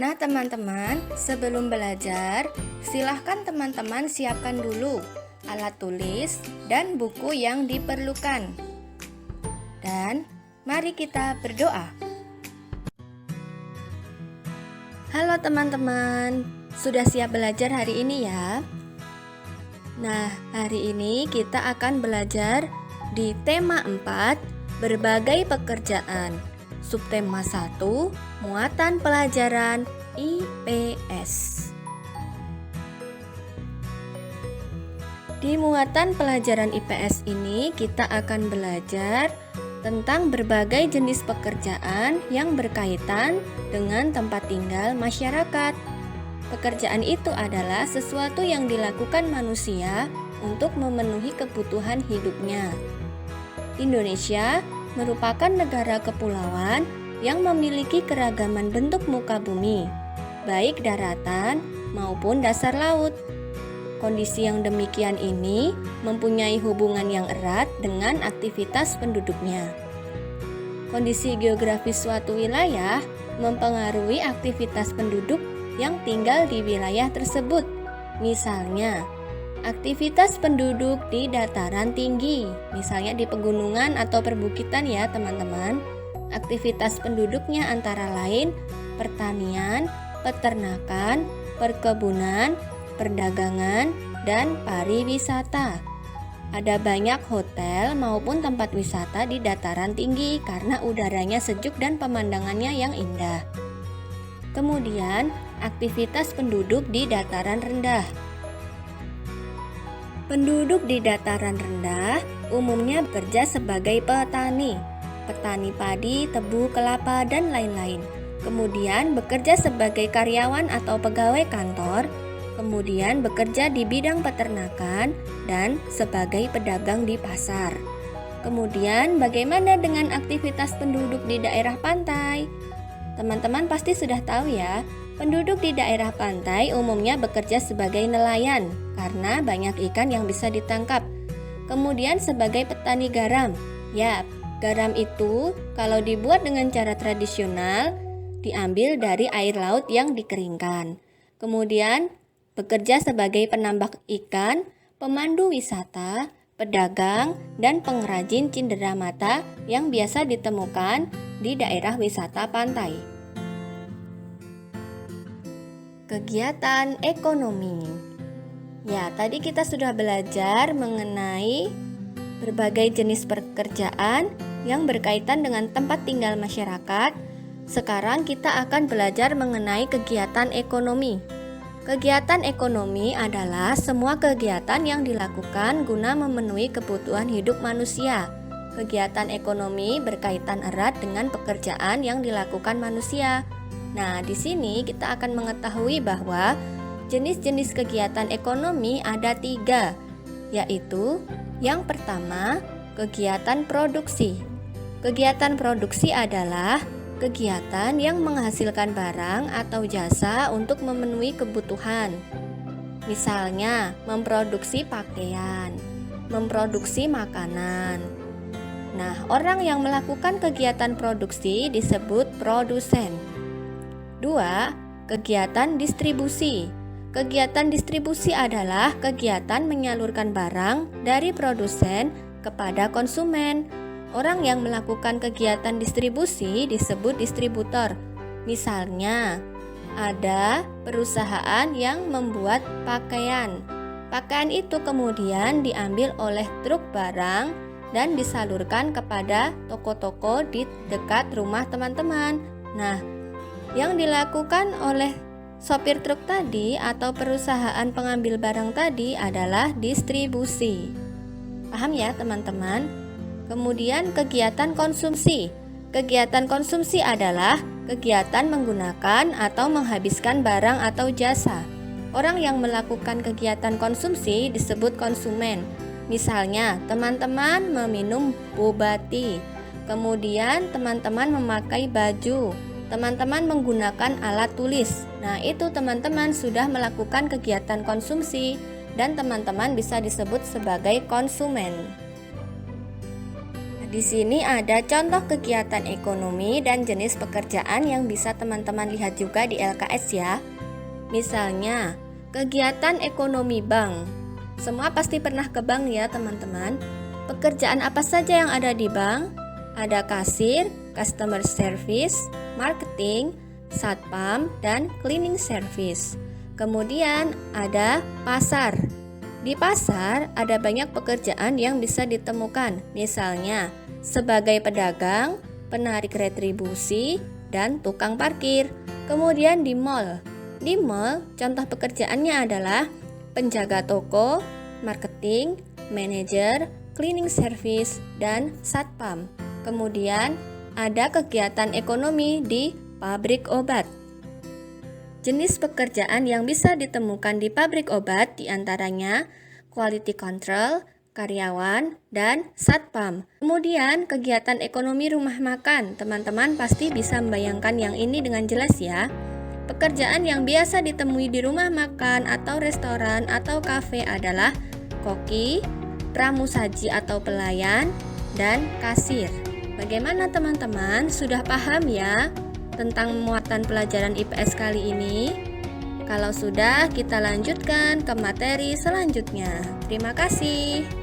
Nah, teman-teman, sebelum belajar, silahkan teman-teman siapkan dulu alat tulis dan buku yang diperlukan. Dan mari kita berdoa. Halo teman-teman, sudah siap belajar hari ini ya? Nah, hari ini kita akan belajar di tema 4, berbagai pekerjaan. Subtema 1, muatan pelajaran IPS. Di muatan pelajaran IPS ini kita akan belajar tentang berbagai jenis pekerjaan yang berkaitan dengan tempat tinggal masyarakat. Pekerjaan itu adalah sesuatu yang dilakukan manusia untuk memenuhi kebutuhan hidupnya. Indonesia merupakan negara kepulauan yang memiliki keragaman bentuk muka bumi, baik daratan maupun dasar laut. Kondisi yang demikian ini mempunyai hubungan yang erat dengan aktivitas penduduknya. Kondisi geografis suatu wilayah mempengaruhi aktivitas penduduk yang tinggal di wilayah tersebut. Misalnya, aktivitas penduduk di dataran tinggi, misalnya di pegunungan atau perbukitan ya teman-teman. Aktivitas penduduknya antara lain pertanian, peternakan, perkebunan, perdagangan, dan pariwisata. Ada banyak hotel maupun tempat wisata di dataran tinggi karena udaranya sejuk dan pemandangannya yang indah. Kemudian, aktivitas penduduk di dataran rendah. Penduduk di dataran rendah umumnya bekerja sebagai petani padi, tebu, kelapa, dan lain-lain. Kemudian bekerja sebagai karyawan atau pegawai kantor, kemudian bekerja di bidang peternakan, dan sebagai pedagang di pasar. Kemudian bagaimana dengan aktivitas penduduk di daerah pantai? Teman-teman pasti sudah tahu ya, penduduk di daerah pantai umumnya bekerja sebagai nelayan karena banyak ikan yang bisa ditangkap. Kemudian sebagai petani garam. Ya, garam itu kalau dibuat dengan cara tradisional diambil dari air laut yang dikeringkan. Kemudian bekerja sebagai penambak ikan, pemandu wisata, pedagang, dan pengrajin cenderamata yang biasa ditemukan di daerah wisata pantai. Kegiatan ekonomi. Ya, tadi kita sudah belajar mengenai berbagai jenis pekerjaan yang berkaitan dengan tempat tinggal masyarakat. Sekarang kita akan belajar mengenai kegiatan ekonomi. Kegiatan ekonomi adalah semua kegiatan yang dilakukan guna memenuhi kebutuhan hidup manusia. Kegiatan ekonomi berkaitan erat dengan pekerjaan yang dilakukan manusia. Nah, di sini kita akan mengetahui bahwa jenis-jenis kegiatan ekonomi ada 3, yaitu yang pertama, kegiatan produksi. Kegiatan produksi adalah kegiatan yang menghasilkan barang atau jasa untuk memenuhi kebutuhan. Misalnya, memproduksi pakaian, memproduksi makanan. Nah, orang yang melakukan kegiatan produksi disebut produsen. 2. Kegiatan distribusi. Kegiatan distribusi adalah kegiatan menyalurkan barang dari produsen kepada konsumen. Orang yang melakukan kegiatan distribusi disebut distributor. Misalnya, ada perusahaan yang membuat pakaian. Pakaian itu kemudian diambil oleh truk barang dan disalurkan kepada toko-toko di dekat rumah teman-teman. Nah, yang dilakukan oleh sopir truk tadi atau perusahaan pengambil barang tadi adalah distribusi. Paham ya teman-teman? Kemudian kegiatan konsumsi. Kegiatan konsumsi adalah kegiatan menggunakan atau menghabiskan barang atau jasa. Orang yang melakukan kegiatan konsumsi disebut konsumen. Misalnya, teman-teman meminum boba tea, kemudian teman-teman memakai baju, teman-teman menggunakan alat tulis. Nah, itu teman-teman sudah melakukan kegiatan konsumsi dan teman-teman bisa disebut sebagai konsumen. Di sini ada contoh kegiatan ekonomi dan jenis pekerjaan yang bisa teman-teman lihat juga di LKS ya. Misalnya, kegiatan ekonomi bank. Semua pasti pernah ke bank ya teman-teman. Pekerjaan apa saja yang ada di bank? Ada kasir, customer service, marketing, satpam, dan cleaning service. Kemudian ada pasar. Di pasar ada banyak pekerjaan yang bisa ditemukan, misalnya sebagai pedagang, penarik retribusi, dan tukang parkir. Kemudian di mall. Di mall, contoh pekerjaannya adalah penjaga toko, marketing, manajer, cleaning service, dan satpam. Kemudian ada kegiatan ekonomi di pabrik obat. Jenis pekerjaan yang bisa ditemukan di pabrik obat diantaranya quality control, karyawan, dan satpam. Kemudian kegiatan ekonomi rumah makan, teman-teman pasti bisa membayangkan yang ini dengan jelas ya. Pekerjaan yang biasa ditemui di rumah makan atau restoran atau kafe adalah koki, pramusaji atau pelayan, dan kasir. Bagaimana teman-teman? Sudah paham ya tentang muatan pelajaran IPS kali ini? Kalau sudah, kita lanjutkan ke materi selanjutnya. Terima kasih.